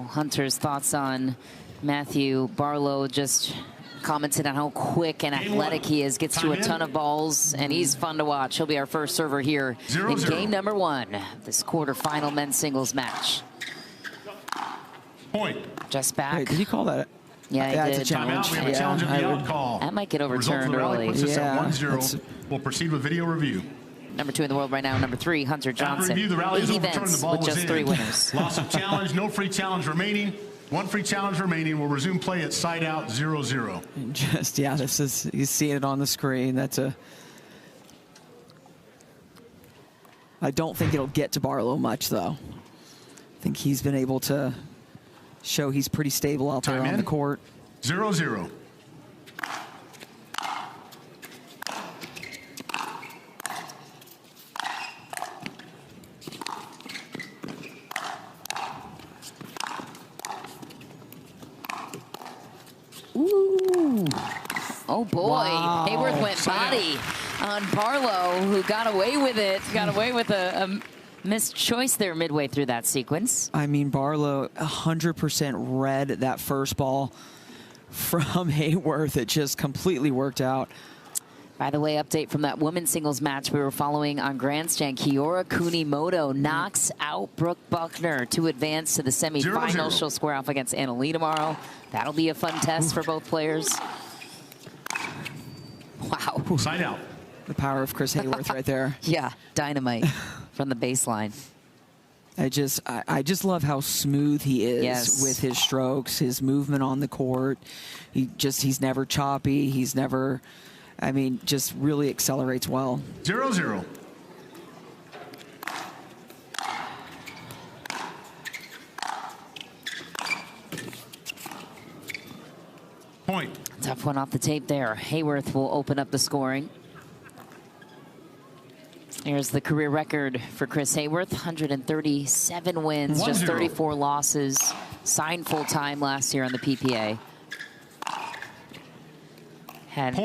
Hunter's thoughts on Matthew Barlow. Just commented on how quick and athletic he is, gets to a ton of balls, and he's fun to watch. He'll be our first server here in game number 1, this quarterfinal men's singles match. Point. Just back. Wait, did he call that? Yeah, he did. It's a challenge. We have a challenge of the out call. That might get overturned early. Puts us at 1-0. We'll proceed with video review. Number 2 in the world right now, number 3, Hunter Johnson. Review, the rally 80 is overturned. events The ball with just 3 winners. Loss of challenge, no free challenge remaining. 1 free challenge remaining. We'll resume play at side out 0-0. Just, yeah, this is, you see it on the screen. That's a, I don't think it'll get to Barlow much, though. I think he's been able to show he's pretty stable out there on the court. 0-0. Ooh. Oh boy, wow. Haworth went body on Barlow, who got away with it. Got away with a missed choice there midway through that sequence. I mean, Barlow 100% read that first ball from Haworth. It just completely worked out. By the way, update from that women's singles match we were following on Grandstand. Kiora Kunimoto knocks out Brooke Buckner to advance to the semifinals. She'll square off against Annalie tomorrow. That'll be a fun test for both players. Wow. Side out. The power of Chris Haworth right there. Yeah, dynamite from the baseline. I just love how smooth he is with his strokes, his movement on the court. He's never choppy. He's never, I mean, just really accelerates well. 0-0. Point. Tough one off the tape there. Haworth will open up the scoring. Here's the career record for Chris Haworth, 137 wins, just 34 losses. Signed full-time last year on the PPA. Had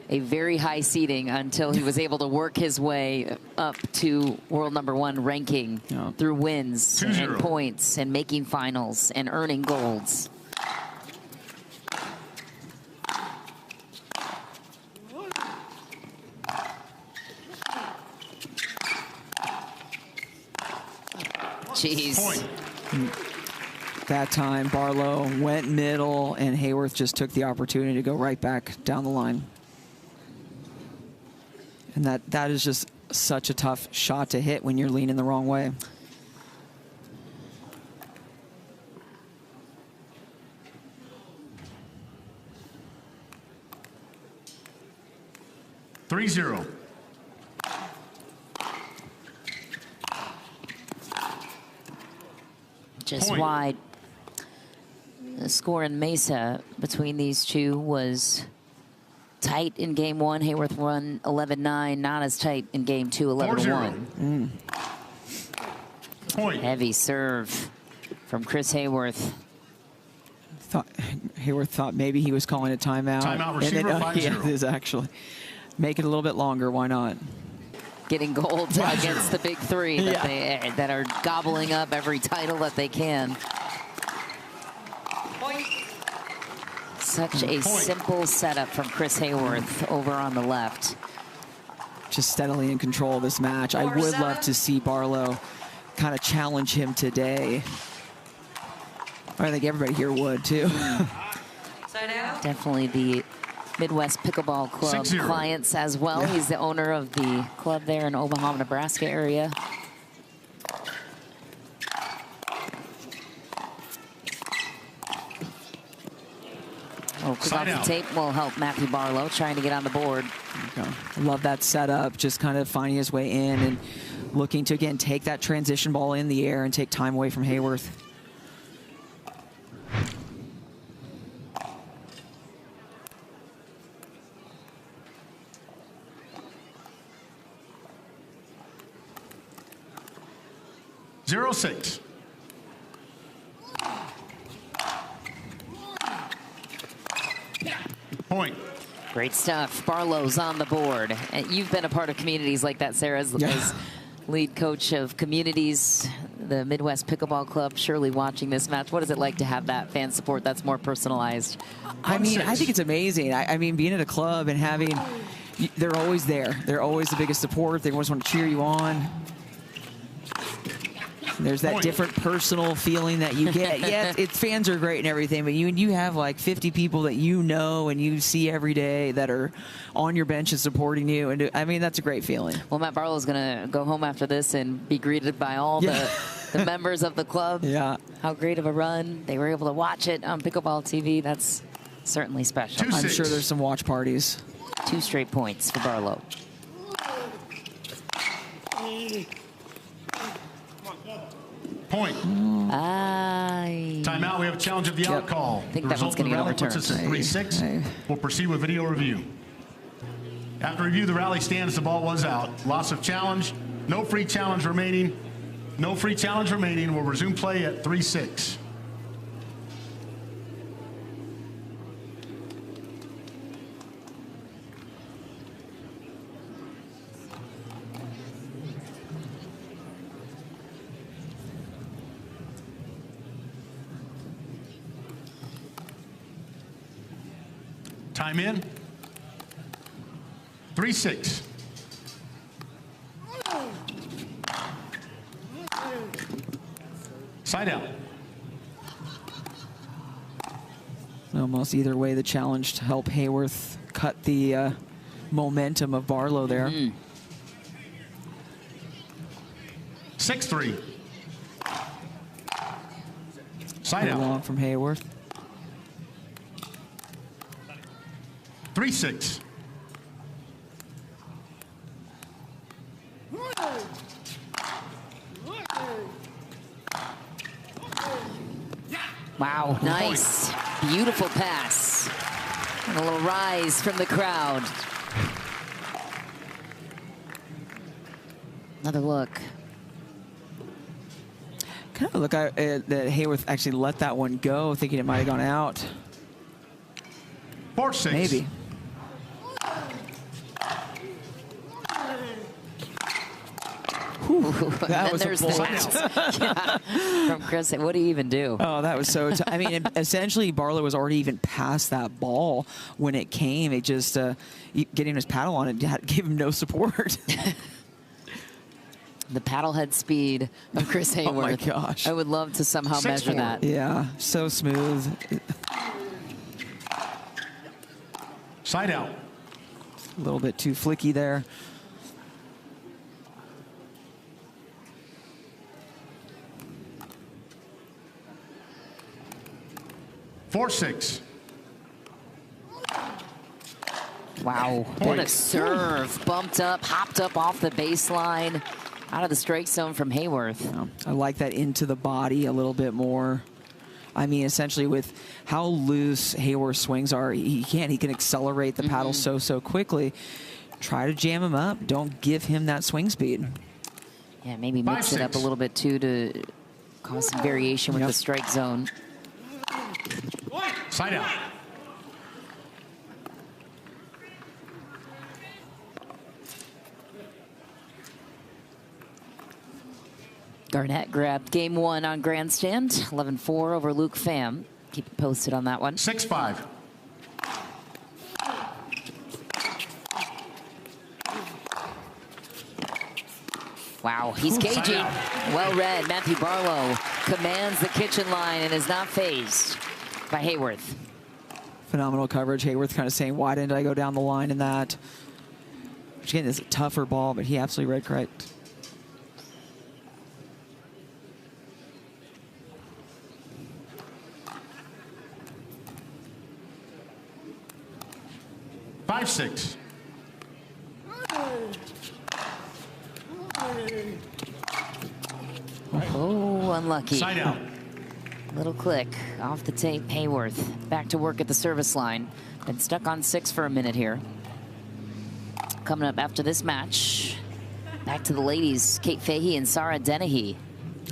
a very high seeding until he was able to work his way up to world #1 ranking through wins and points and making finals and earning golds. Jeez. That time, Barlow went middle, and Haworth just took the opportunity to go right back down the line. And that is just such a tough shot to hit when you're leaning the wrong way. (3-0). Just wide. The score in Mesa between these two was tight in game 1. Haworth won 11-9, not as tight in game 2, 11-1. Point. Heavy serve from Chris Haworth. Haworth thought maybe he was calling a timeout. Timeout, receiver, 5-0. Yeah, it is actually. Make it a little bit longer, why not? Getting gold against the big 3 that are gobbling up every title that they can. Such a simple setup from Chris Haworth over on the left. Just steadily in control of this match. I would love to see Barlow kind of challenge him today. I think everybody here would too. Definitely the Midwest Pickleball Club clients as well. He's the owner of the club there in Omaha, Nebraska area. Oh, quick off the tape will help Matthew Barlow trying to get on the board. I love that setup, just kind of finding his way in and looking to, again, take that transition ball in the air and take time away from Haworth. (0-6). Point. Great stuff. Barlow's on the board. And you've been a part of communities like that, Sarah, as lead coach of communities. the Midwest Pickleball Club surely watching this match. What is it like to have that fan support that's more personalized? I mean, I think it's amazing. I mean, being at a club and having, they're always there. They're always the biggest support. They always want to cheer you on. There's that different personal feeling that you get. Yeah, fans are great and everything, but you have like 50 people that you know and you see every day that are on your bench and supporting you. And I mean, that's a great feeling. Well, Matt Barlow is going to go home after this and be greeted by all the members of the club. Yeah. How great of a run. They were able to watch it on Pickleball TV. That's certainly special. I'm sure there's some watch parties. 2 straight points for Barlow. Point. Timeout. We have a challenge of the out call. I think that one's going to get overturned. Puts us at 3-6. We'll proceed with video review. After review, the rally stands. The ball was out. Loss of challenge. No free challenge remaining. No free challenge remaining. We'll resume play at 3-6. Time in. 3-6. Side out. Almost either way, the challenge to help Haworth cut the momentum of Barlow there. 6-3. Side out. Long from Haworth. 3-6. Wow, nice. Beautiful pass. And a little rise from the crowd. Another look. Kind of look that Haworth actually let that one go, thinking it might have gone out. 4-6. Maybe. That was there's that. From Chris, what do you even do? Oh, that was so. I mean, essentially, Barlow was already even past that ball when it came. It just getting his paddle on it gave him no support. The paddle head speed of Chris Haworth. Oh my gosh! I would love to somehow measure that. Yeah, so smooth. Side out. A little bit too flicky there. 4-6. Wow, what a serve. Bumped up, hopped up off the baseline, out of the strike zone from Haworth. Yeah, I like that into the body a little bit more. I mean, essentially with how loose Haworth's swings are, he can accelerate the paddle so quickly. Try to jam him up. Don't give him that swing speed. Yeah, maybe mix it up a little bit too to cause some variation with the strike zone. Side out. Garnett grabbed game 1 on grandstand, 11-4 over Luke Pham. Keep it posted on that one. 6-5. Wow, he's caging. Well read. Matthew Barlow commands the kitchen line and is not fazed by Haworth. Phenomenal coverage. Haworth kind of saying, why didn't I go down the line in that? Which again is a tougher ball, but he absolutely read correct. Five, 6. Oh, unlucky. Side out. Little click off the tape. Haworth back to work at the service line. Been stuck on 6 for a minute here. Coming up after this match, back to the ladies, Kate Fahey and Sarah Dennehy.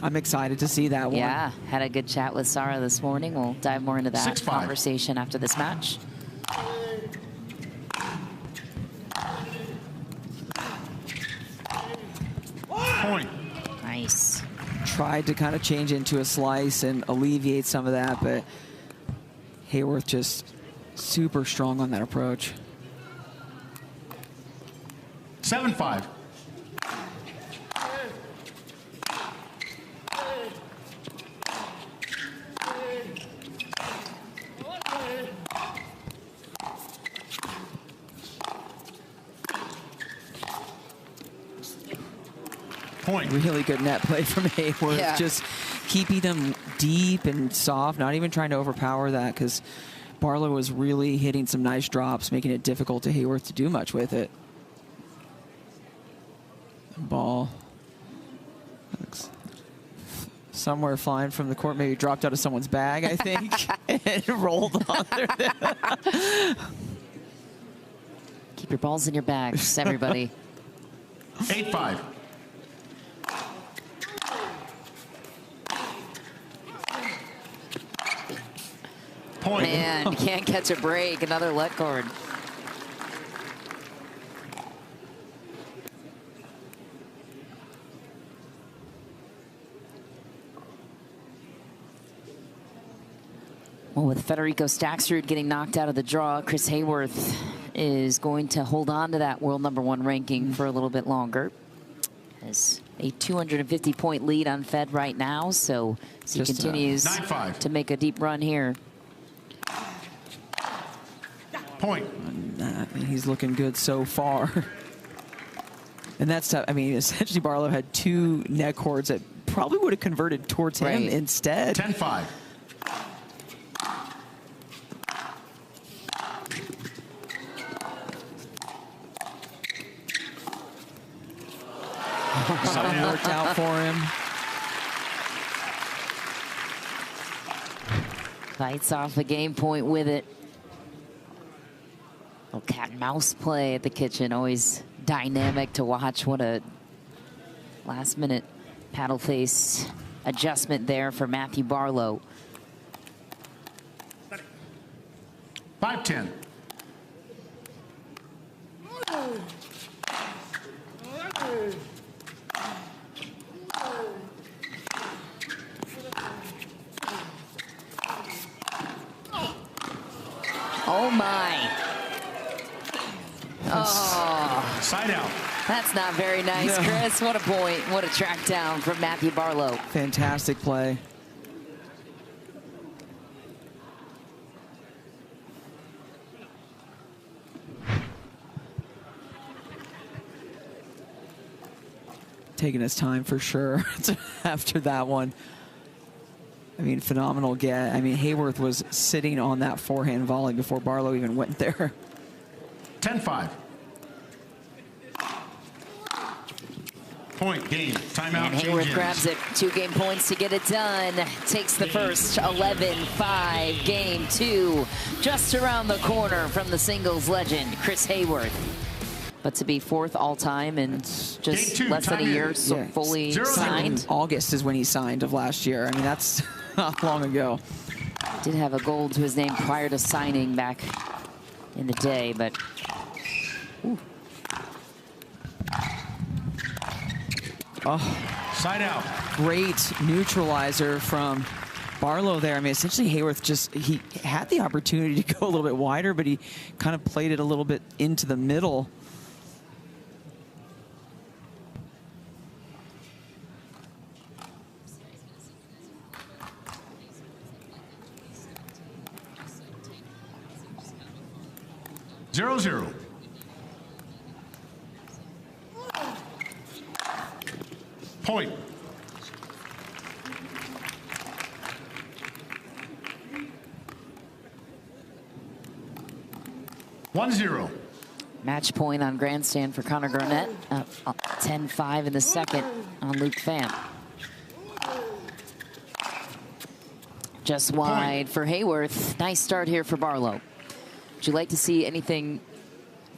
I'm excited to see that one. Yeah, had a good chat with Sarah this morning. We'll dive more into that 6-5. conversation after this match. Point. Nice. tried to kind of change into a slice and alleviate some of that, but Haworth just super strong on that approach. 7-5. Point. Really good net play from Haworth. Yeah. Just keeping them deep and soft, not even trying to overpower that, because Barlow was really hitting some nice drops, making it difficult to Haworth to do much with it. Ball looks somewhere flying from the court, maybe dropped out of someone's bag, I think, and rolled on there. Keep your balls in your bags, everybody. 8-5. Point. Man, can't catch a break. Another let cord. Well, with Federico Staksrud getting knocked out of the draw, Chris Haworth is going to hold on to that world #1 ranking for a little bit longer. Has a 250-point lead on Fed right now, so as he continues 9-5. to make a deep run here. Point. I mean, he's looking good so far. And that's tough. I mean, essentially Barlow had 2 net cords that probably would have converted towards him instead. 10-5. Something worked out for him. Bites off the game point with it. Little cat and mouse play at the kitchen, always dynamic to watch. What a last minute paddle face adjustment there for Matthew Barlow. 5-10. Oh my. Oh. Side out. That's not very nice, Chris. What a point. What a track down from Matthew Barlow. Fantastic play. Taking his time for sure after that one. I mean, phenomenal get. I mean, Haworth was sitting on that forehand volley before Barlow even went there. 10-5. Point, game, timeout, And Haworth change grabs it. 2 game points to get it done. Takes the first 11-5. Game 2 just around the corner from the singles legend, Chris Haworth. But to be 4th all-time and just less than a year fully signed. August is when he signed of last year. I mean, that's not long ago. Did have a gold to his name prior to signing back in the day, but ooh. Oh, side out. Great neutralizer from Barlow there. I mean, essentially Haworth he had the opportunity to go a little bit wider, but he kind of played it a little bit into the middle. Zero, zero. Point. One, zero. Match point on grandstand for Connor Garnett. 10-5 in the second on Luke Pham. Just wide for Haworth. Nice start here for Barlow. Would you like to see anything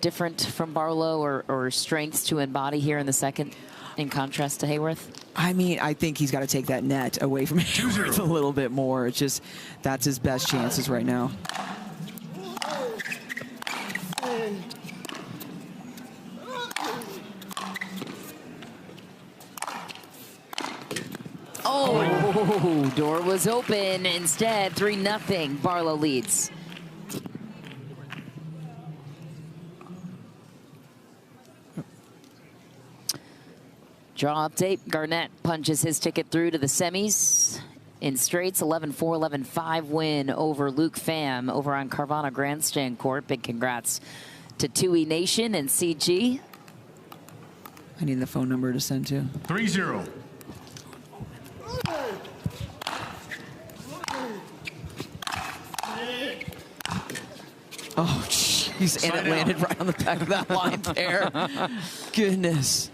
different from Barlow or strengths to embody here in the second in contrast to Haworth? I mean, I think he's got to take that net away from Haworth a little bit more. It's just, that's his best chances right now. Oh, door was open. Instead, 3-0. Barlow leads. Draw update. Garnett punches his ticket through to the semis in straights. 11-4, 11-5 win over Luke Pham over on Carvana Grandstand Court. Big congrats to Tui Nation and CG. I need the phone number to send to. 3-0. Oh, jeez. And it landed right on the back of that line there. Goodness.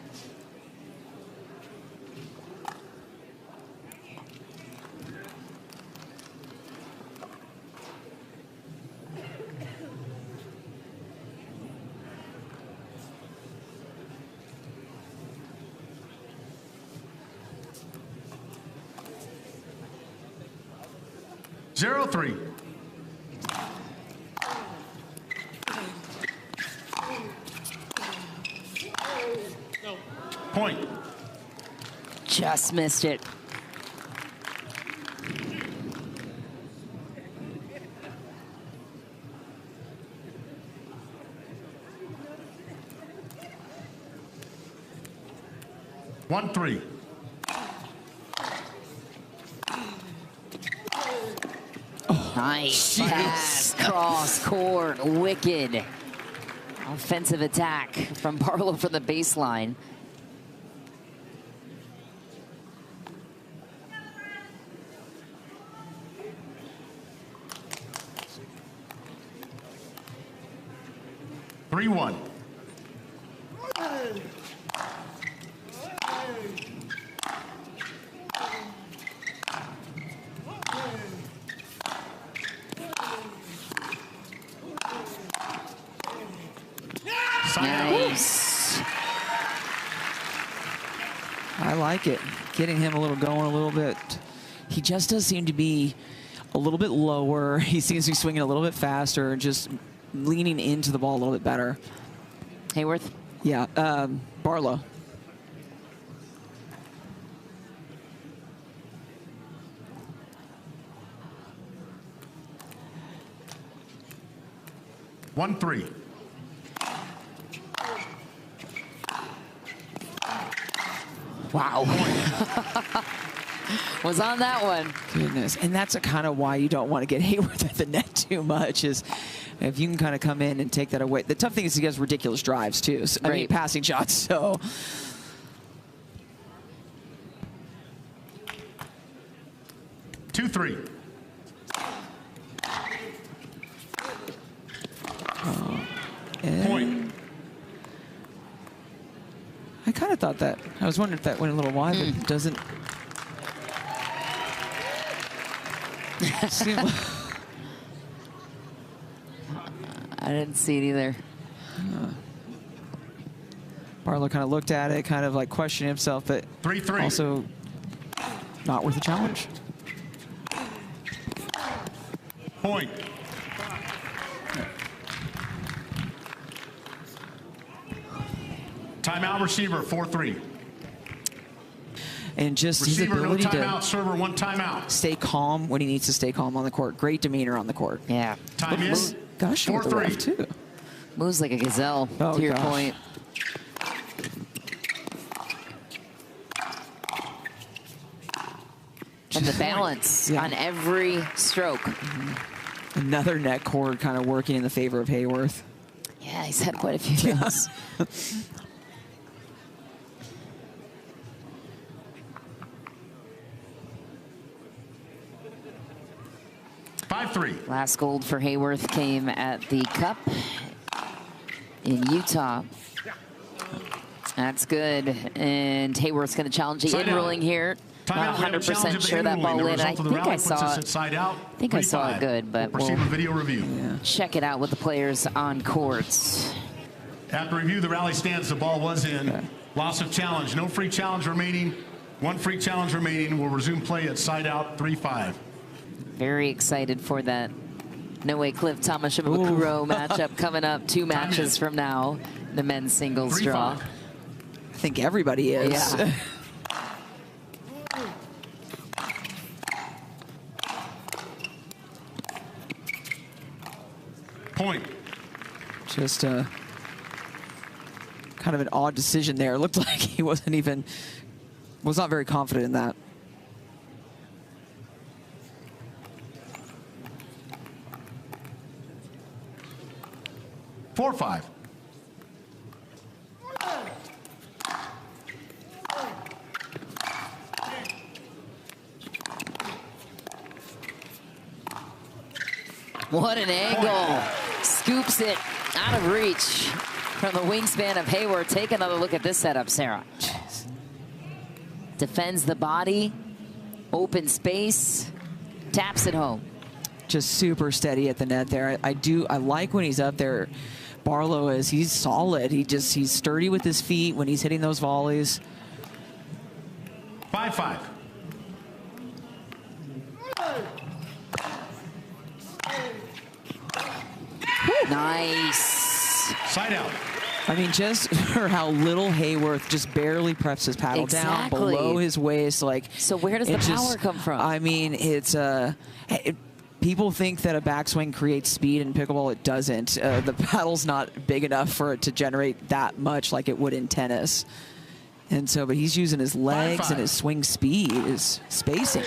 Zero, 3. Point. Just missed it. One, 3. Nice pass, cross court, wicked. Offensive attack from Barlow from the baseline. Three, 1. Nice. I like it. Getting him a little going a little bit. He just does seem to be a little bit lower. He seems to be swinging a little bit faster, just leaning into the ball a little bit better. Haworth? Yeah, Barlow. One, 3. Wow. Was on that one. Goodness. And that's kind of why you don't want to get Haworth at the net too much, is if you can kind of come in and take that away. The tough thing is he has ridiculous drives, too. So, I mean, passing shots, so. Two, 3. Point. I kind of thought that. I was wondering if that went a little wide, but it doesn't. I didn't see it either. Barlow kind of looked at it, kind of like questioning himself, but 3-3. Also not worth a challenge. Point. Timeout receiver, 4-3. And just receiver, his ability no timeout, to server, 1 timeout. Stay calm when he needs to stay calm on the court. Great demeanor on the court. Yeah. Time is gosh, 4-3 too. Moves like a gazelle, to your point. And the balance on every stroke. Another net cord kind of working in the favor of Haworth. Yeah, he's had quite a few things. 5-3. Last gold for Haworth came at the Cup in Utah. That's good. And Haworth's going to challenge the in ruling here. Not 100% sure that ball landed. I think I saw it. I think I saw it good, but we'll video review. Check it out with the players on courts. After review, the rally stands. The ball was in. Loss of challenge. No free challenge remaining. 1 free challenge remaining. We'll resume play at side out 3-5. Very excited for that Noe Cliff Thomas Shimabukuro matchup coming up 2 matches from now. The men's singles draw. I think everybody is. Yeah. Point. Just kind of an odd decision there. It looked like he was not very confident in that. Four, 5. What an angle. Scoops it out of reach from the wingspan of Haworth. Take another look at this setup, Sarah. Jeez. Defends the body, open space, taps it home. Just super steady at the net there. I like when he's up there. Barlow he's solid. He's sturdy with his feet when he's hitting those volleys. 5, 5. Nice. Side out. I mean, just for how little Haworth just barely preps his paddle down below his waist. Like, so where does the power come from? I mean, it's people think that a backswing creates speed in pickleball. It doesn't. The paddle's not big enough for it to generate that much like it would in tennis. And so, but he's using his legs 5, 5. and his swing speed, his spacing.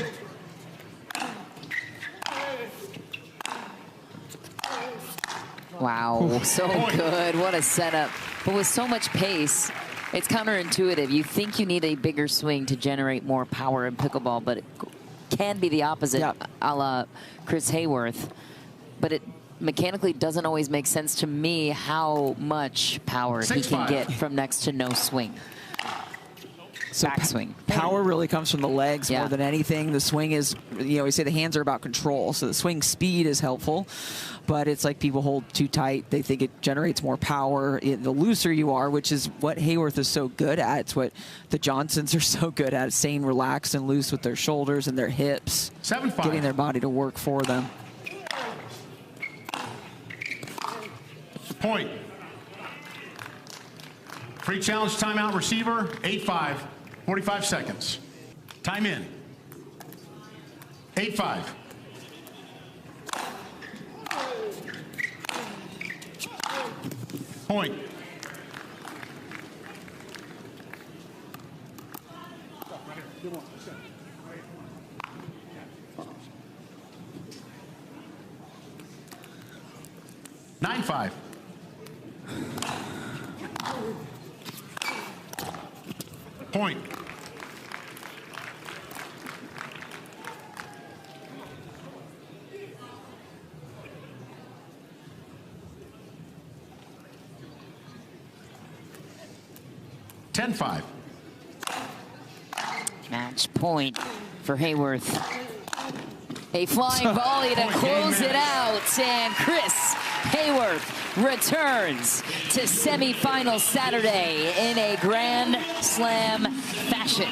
Wow, so good. What a setup. But with so much pace, it's counterintuitive. You think you need a bigger swing to generate more power in pickleball, but it can be the opposite, a la Chris Haworth. But it mechanically doesn't always make sense to me how much power he can get from next to no swing. So backswing. Power really comes from the legs more than anything. The swing is, we say the hands are about control. So the swing speed is helpful, but it's like people hold too tight. They think it generates more power. The looser you are, which is what Haworth is so good at. It's what the Johnsons are so good at, staying relaxed and loose with their shoulders and their hips. 7, 5. Getting their body to work for them. Point. Free challenge timeout receiver, 8-5, 45 seconds. Time in. 8-5. Point. Nine, 5. Point. Ten, 5. Match point for Haworth. A flying volley to close it out, and Chris Haworth returns to semifinal Saturday in a Grand Slam fashion.